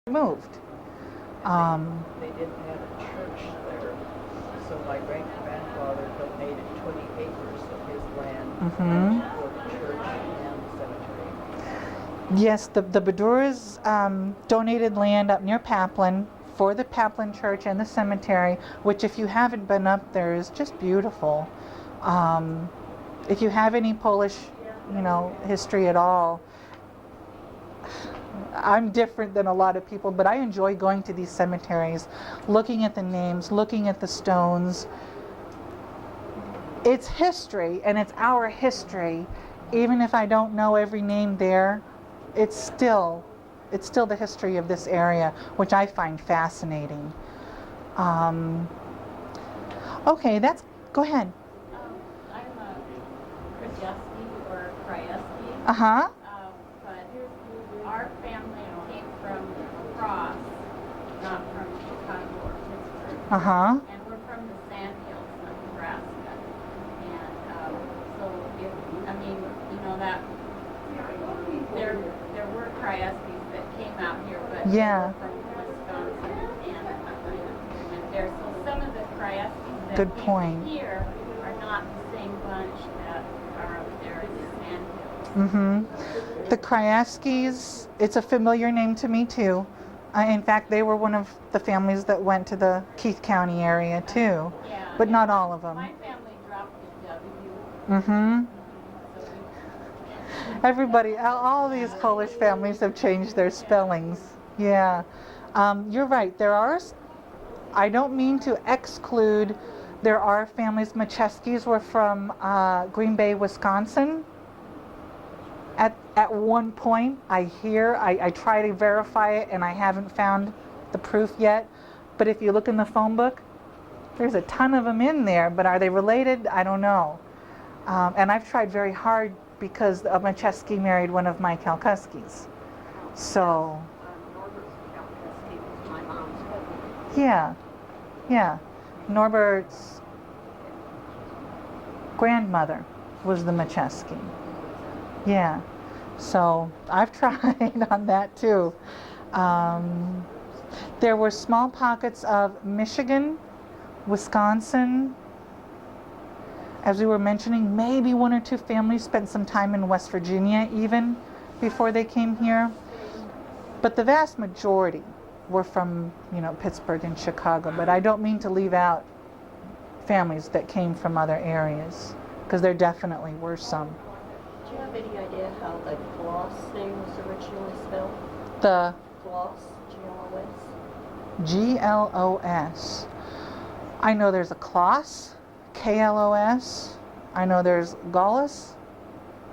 moved. They didn't have a church there, so my great-grandfather donated 20 acres of his land for the church and the cemetery. Yes, the Baduras donated land up near Paplin for the Paplin Church and the cemetery, which if you haven't been up there is just beautiful. If you have any Polish, history at all, I'm different than a lot of people, but I enjoy going to these cemeteries, looking at the names, looking at the stones. It's history, and it's our history. Even if I don't know every name there, it's still the history of this area, which I find fascinating. Okay, go ahead. I'm a Krajewski or Krajewski. Uh-huh. But our family came from across, not from Chicago or Pittsburgh. Uh-huh. And we're from the Sandhills of Nebraska. And that there were Krajewskis that came out here, but they were from Wisconsin and there. So some of the Krajewskis that came here are not the same bunch that are up there in the Sandhills. Mm-hmm. The Krajewskis, it's a familiar name to me too. In fact, they were one of the families that went to the Keith County area too, but not all of them. My family dropped the W. Mm-hmm. Everybody, all these Polish families have changed their spellings. Yeah. You're right. I don't mean to exclude, there are families. Macheskis were from Green Bay, Wisconsin. At one point, I try to verify it, and I haven't found the proof yet. But if you look in the phone book, there's a ton of them in there. But are they related? I don't know. And I've tried very hard because Macheski married one of my Kalkuskis. So, yeah. Norbert's grandmother was the Macheski. Yeah. So I've tried on that too. There were small pockets of Michigan, Wisconsin. As we were mentioning, maybe one or two families spent some time in West Virginia even before they came here. But the vast majority were from, Pittsburgh and Chicago. But I don't mean to leave out families that came from other areas, because there definitely were some. Do you have any idea how the Gloss name was originally spelled? The Gloss, G-L-O-S? G-L-O-S. I know there's a Kloss, K-L-O-S. I know there's Gallus,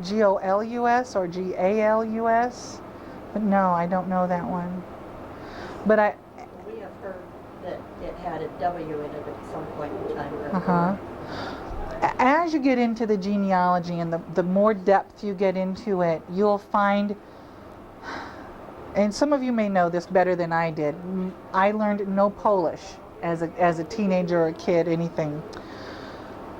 G-O-L-U-S or G-A-L-U-S. But no, I don't know that one. But we have heard that it had a W in it at some point in time. Uh-huh. As you get into the genealogy and the more depth you get into it, you'll find, and some of you may know this better than I did, I learned no Polish as a teenager or a kid, anything.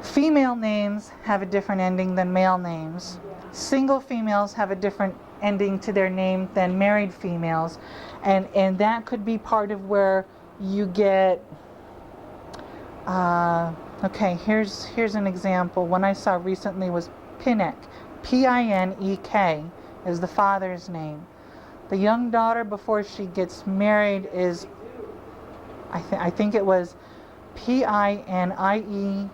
Female names have a different ending than male names. Single females have a different ending to their name than married females. And that could be part of where you get, okay, here's an example. One I saw recently was Pinek. P-I-N-E-K is the father's name. The young daughter before she gets married is, I think it was P-I-N-I-E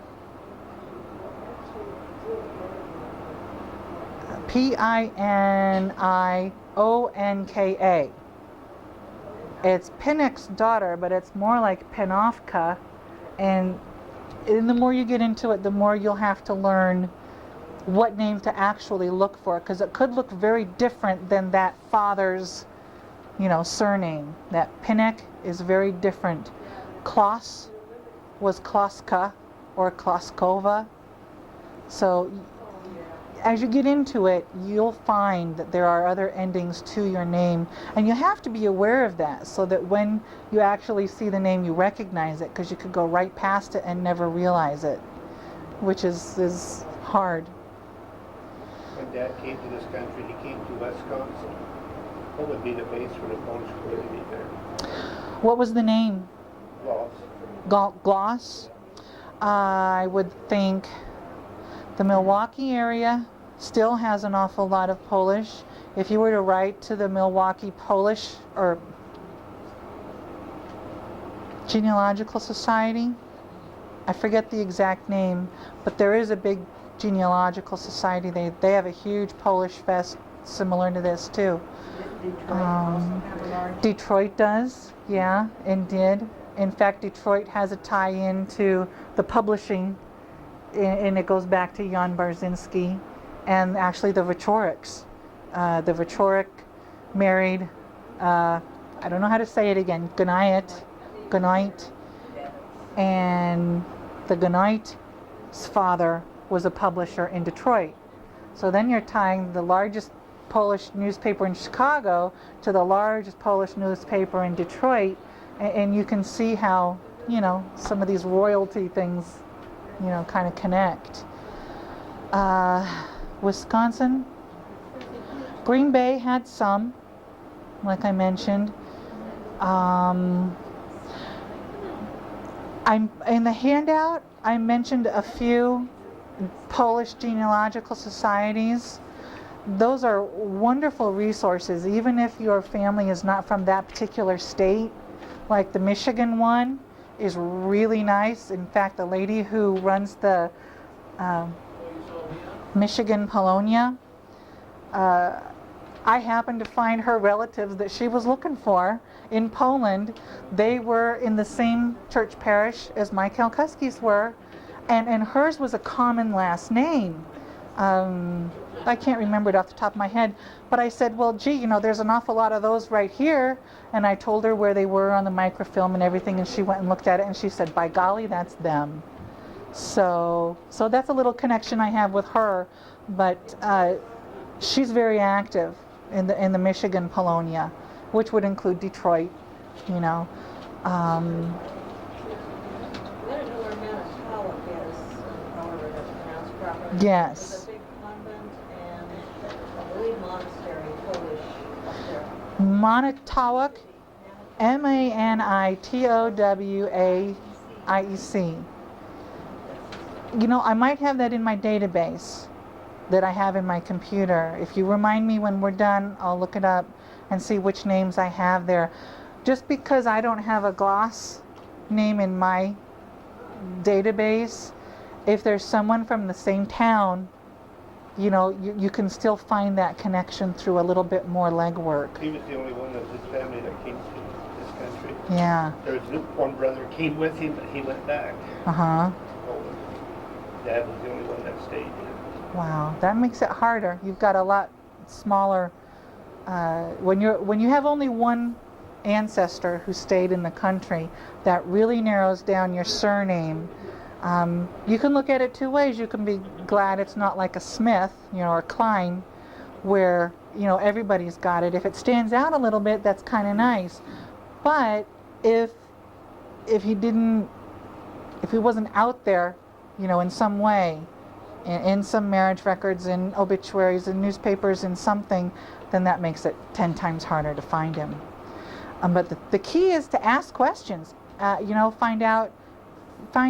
P-I-N-I-O-N-K-A. It's Pinek's daughter, but it's more like Penovka. And the more you get into it, the more you'll have to learn what name to actually look for, because it could look very different than that father's, surname. That Pinek is very different. Kloss was Kloska or Kloskova. So as you get into it, you'll find that there are other endings to your name, and you have to be aware of that so that when you actually see the name, you recognize it, because you could go right past it and never realize it, which is hard. When Dad came to this country, he came to Wisconsin. What would be the base for the Polish community there? What was the name? Loss. Gloss. I would think the Milwaukee area still has an awful lot of Polish. If you were to write to the Milwaukee Polish or Genealogical Society, I forget the exact name, but there is a big genealogical society. They have a huge Polish fest similar to this too. Detroit also have a large. Detroit does, yeah, and did. In fact, Detroit has a tie-in to the publishing, and it goes back to Jan Barzinski, and actually the Wieczoreks. The Wieczorek married, I don't know how to say it again, Gunite, and the Gunite's father was a publisher in Detroit. So then you're tying the largest Polish newspaper in Chicago to the largest Polish newspaper in Detroit, and you can see how, some of these royalty things, kind of connect. Wisconsin, Green Bay had some, like I mentioned. I'm in the handout, I mentioned a few Polish genealogical societies. Those are wonderful resources, even if your family is not from that particular state. Like the Michigan one is really nice. In fact, the lady who runs the Michigan Polonia, I happened to find her relatives that she was looking for in Poland. They were in the same church parish as my Kalkuskis were, and hers was a common last name. I can't remember it off the top of my head, but I said, well, gee, there's an awful lot of those right here, and I told her where they were on the microfilm and everything, and she went and looked at it, and she said, by golly, that's them. So that's a little connection I have with her, but she's very active in the Michigan Polonia, which would include Detroit, I don't know where Manitowoc is, however that's pronounced properly. Yes. There's a big convent and I believe monastery, Polish up there. Manitowoc, Manitowawiec. I might have that in my database that I have in my computer. If you remind me when we're done, I'll look it up and see which names I have there. Just because I don't have a gloss name in my database, if there's someone from the same town, you can still find that connection through a little bit more legwork. He was the only one of his family that came to this country. Yeah. There was one brother came with him, but he went back. Uh-huh. Dad was the only one that stayed here. Wow, that makes it harder. You've got a lot smaller. When you have only one ancestor who stayed in the country, that really narrows down your surname. You can look at it two ways. You can be glad it's not like a Smith, or Klein, where everybody's got it. If it stands out a little bit, that's kind of nice. But if he wasn't out there, in some way, in some marriage records, in obituaries, in newspapers, in something, then that makes it 10 times harder to find him. But the key is to ask questions. Find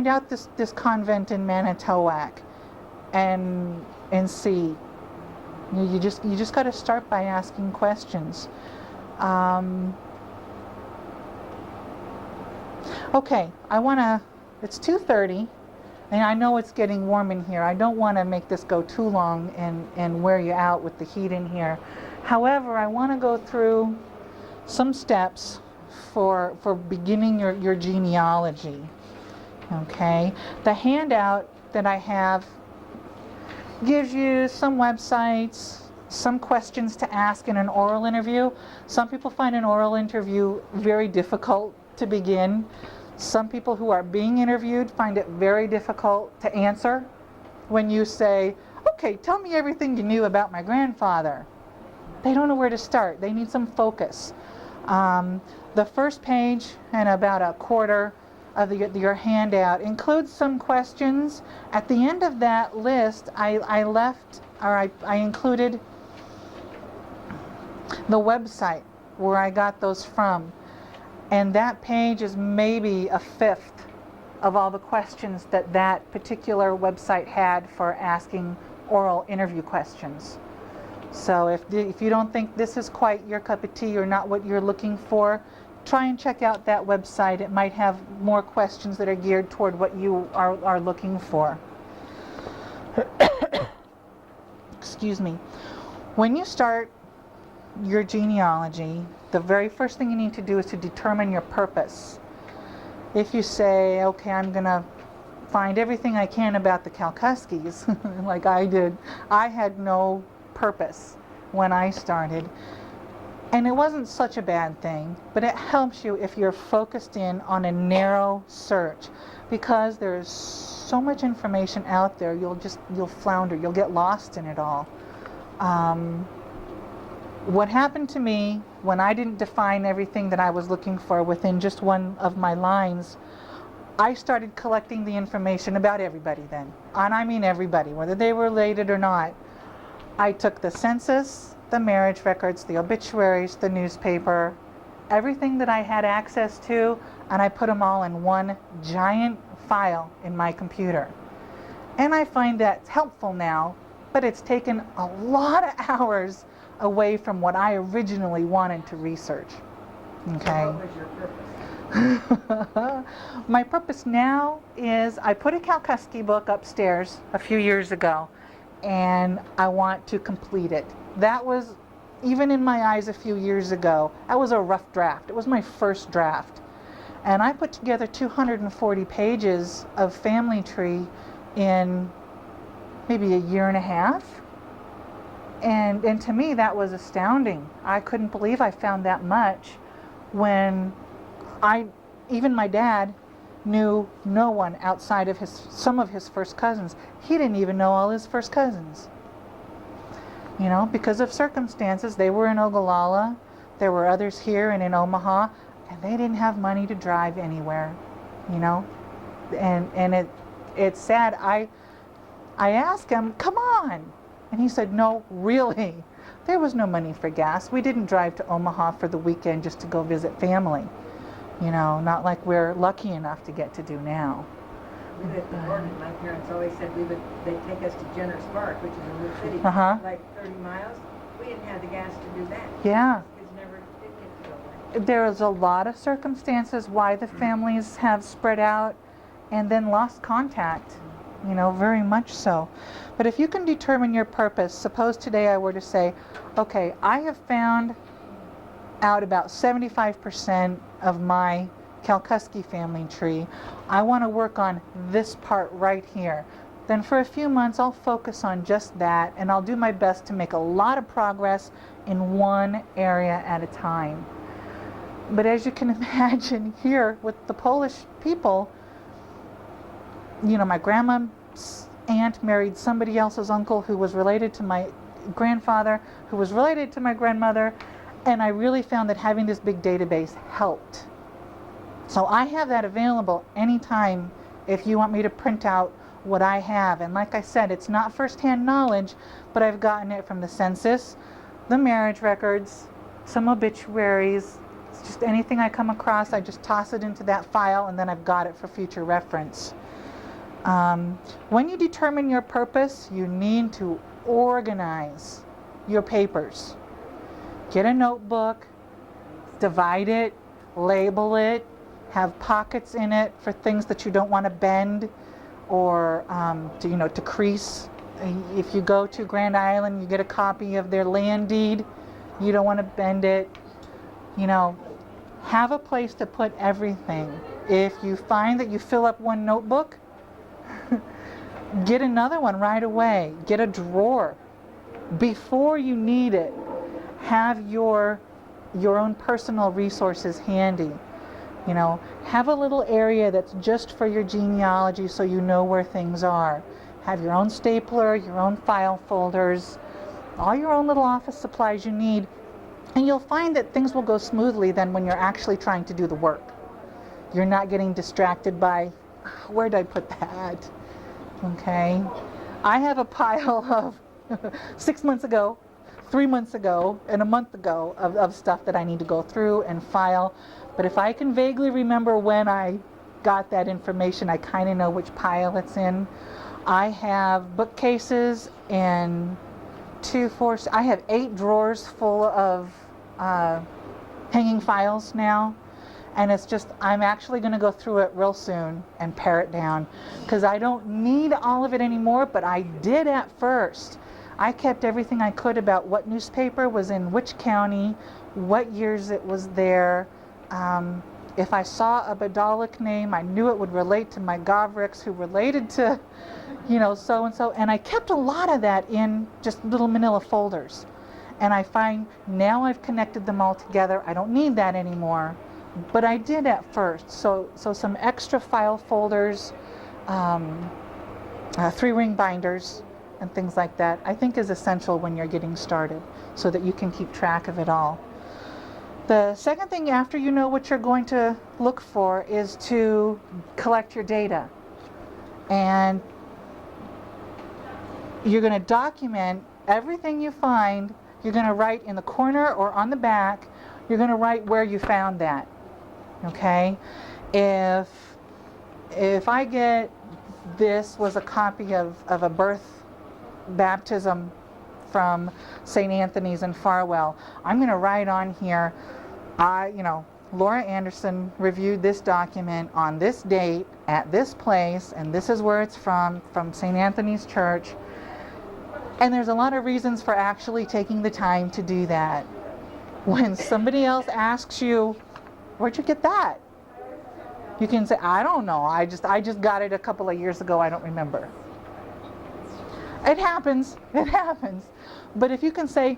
out this convent in Manitowoc, and see. You just got to start by asking questions. Okay, it's 2:30. And I know it's getting warm in here. I don't want to make this go too long and wear you out with the heat in here. However, I want to go through some steps for beginning your genealogy. Okay? The handout that I have gives you some websites, some questions to ask in an oral interview. Some people find an oral interview very difficult to begin. Some people who are being interviewed find it very difficult to answer when you say, okay, tell me everything you knew about my grandfather. They don't know where to start. They need some focus. The first page and about a quarter of your handout includes some questions. At the end of that list, I included the website where I got those from. And that page is maybe a fifth of all the questions that that particular website had for asking oral interview questions. So if you don't think this is quite your cup of tea or not what you're looking for, try and check out that website. It might have more questions that are geared toward what you are looking for. Excuse me. When you start your genealogy, the very first thing you need to do is to determine your purpose. If you say, okay, I'm going to find everything I can about the Kalkuskis, like I did, I had no purpose when I started. And it wasn't such a bad thing, but it helps you if you're focused in on a narrow search, because there's so much information out there, you'll flounder, you'll get lost in it all. What happened to me when I didn't define everything that I was looking for within just one of my lines, I started collecting the information about everybody then. And I mean everybody, whether they were related or not. I took the census, the marriage records, the obituaries, the newspaper, everything that I had access to, and I put them all in one giant file in my computer. And I find that's helpful now, but it's taken a lot of hours away from what I originally wanted to research. Okay. What was your purpose? My purpose now is I put a Kalkuski book upstairs a few years ago, and I want to complete it. That was, even in my eyes a few years ago, that was a rough draft. It was my first draft. And I put together 240 pages of family tree in maybe a year and a half. And to me, that was astounding. I couldn't believe I found that much when even my dad knew no one outside of some of his first cousins. He didn't even know all his first cousins. You know, because of circumstances, they were in Ogallala, there were others here and in Omaha, and they didn't have money to drive anywhere, you know. And it's sad. I asked him, come on. And he said, no, really. There was no money for gas. We didn't drive to Omaha for the weekend just to go visit family. You know, not like we're lucky enough to get to do now. We lived in Oregon. My parents always said they'd take us to Jenner's Park, which is in the city, like 30 miles. We didn't have the gas to do that. Yeah. Kids never did get to go there. There's a lot of circumstances why the families have spread out and then lost contact. You know, very much so. But if you can determine your purpose, suppose today I were to say, okay, I have found out about 75% of my Kalkuski family tree. I want to work on this part right here. Then for a few months I'll focus on just that, and I'll do my best to make a lot of progress in one area at a time. But as you can imagine here with the Polish people, you know, my grandma's aunt married somebody else's uncle who was related to my grandfather, who was related to my grandmother, and I really found that having this big database helped. So I have that available anytime if you want me to print out what I have. And like I said, it's not first-hand knowledge, but I've gotten it from the census, the marriage records, some obituaries. It's just anything I come across, I just toss it into that file, and then I've got it for future reference. When you determine your purpose, you need to organize your papers. Get a notebook, divide it, label it, have pockets in it for things that you don't want to bend or to crease. If you go to Grand Island, you get a copy of their land deed. You don't want to bend it. You know, have a place to put everything. If you find that you fill up one notebook, get another one right away. Get a drawer. Before you need it, have your own personal resources handy. You know, have a little area that's just for your genealogy so you know where things are. Have your own stapler, your own file folders, all your own little office supplies you need, and you'll find that things will go smoothly then when you're actually trying to do the work. You're not getting distracted by, where did I put that? Okay. I have a pile of 6 months ago 3 months ago and a month ago of stuff that I need to go through and file. But if I can vaguely remember when I got that information, I kind of know which pile it's in. I have bookcases and I have 8 drawers full of hanging files now. And it's just, I'm actually going to go through it real soon and pare it down, because I don't need all of it anymore, but I did at first. I kept everything I could about what newspaper was in which county, what years it was there. If I saw a Badalic name, I knew it would relate to my Gavricks, who related to, so-and-so. And I kept a lot of that in just little manila folders. And I find now I've connected them all together. I don't need that anymore. But I did at first. So some extra file folders, 3-ring binders, and things like that, I think is essential when you're getting started, so that you can keep track of it all. The second thing after you know what you're going to look for is to collect your data. And you're going to document everything you find. You're going to write in the corner or on the back, you're going to write where you found that. Okay? If I get this was a copy of a birth baptism from St. Anthony's in Farwell, I'm going to write on here, Laura Anderson reviewed this document on this date at this place, and this is where it's from St. Anthony's Church. And there's a lot of reasons for actually taking the time to do that. When somebody else asks you, where'd you get that? You can say, I don't know. I just got it a couple of years ago. I don't remember. It happens. It happens. But if you can say,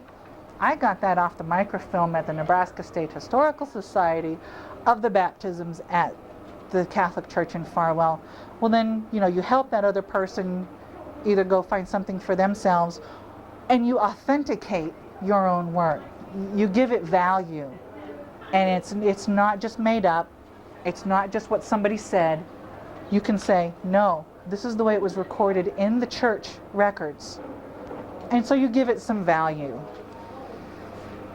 I got that off the microfilm at the Nebraska State Historical Society of the baptisms at the Catholic Church in Farwell, well then, you help that other person either go find something for themselves, and you authenticate your own work. You give it value. And it's not just made up. It's not just what somebody said. You can say, no, this is the way it was recorded in the church records. And so you give it some value.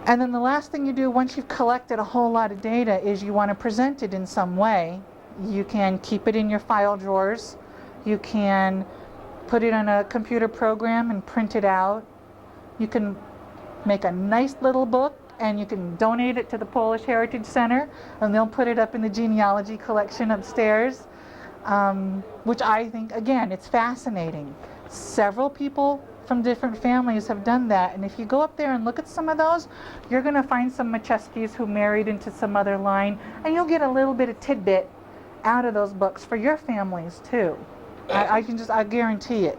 And then the last thing you do once you've collected a whole lot of data is you want to present it in some way. You can keep it in your file drawers. You can put it on a computer program and print it out. You can make a nice little book, and you can donate it to the Polish Heritage Center, and they'll put it up in the genealogy collection upstairs, which I think, again, it's fascinating. Several people from different families have done that, and if you go up there and look at some of those, you're going to find some Macheskis who married into some other line, and you'll get a little bit of tidbit out of those books for your families too. I guarantee it,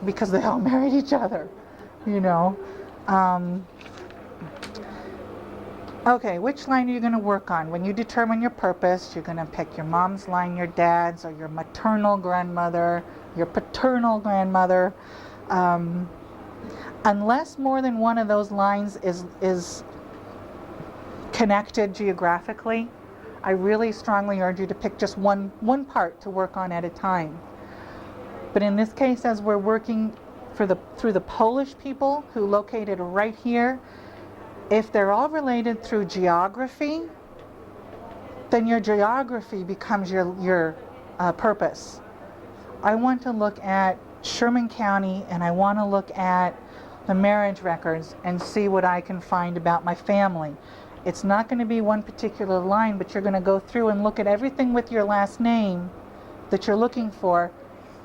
because they all married each other, Okay, which line are you going to work on? When you determine your purpose, you're going to pick your mom's line, your dad's, or your maternal grandmother, your paternal grandmother. Unless more than one of those lines is connected geographically, I really strongly urge you to pick just one part to work on at a time. But in this case, as we're working through the Polish people who located right here, if they're all related through geography, then your geography becomes your purpose. I want to look at Sherman County, and I want to look at the marriage records and see what I can find about my family. It's not going to be one particular line, but you're going to go through and look at everything with your last name that you're looking for,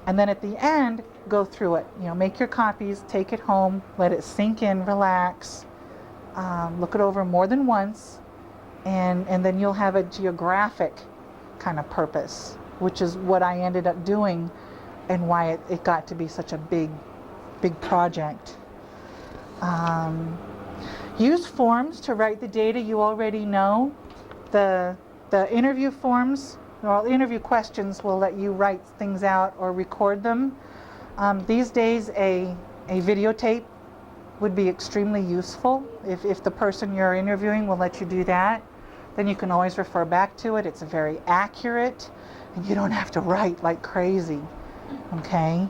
and then at the end, go through it. Make your copies, take it home, let it sink in, relax. Look it over more than once, and then you'll have a geographic kind of purpose, which is what I ended up doing and why it got to be such a big project. Use forms to write the data you already know. The interview forms, or interview questions, will let you write things out or record them. These days a videotape would be extremely useful. If the person you're interviewing will let you do that, then you can always refer back to it. It's very accurate, and you don't have to write like crazy. Okay?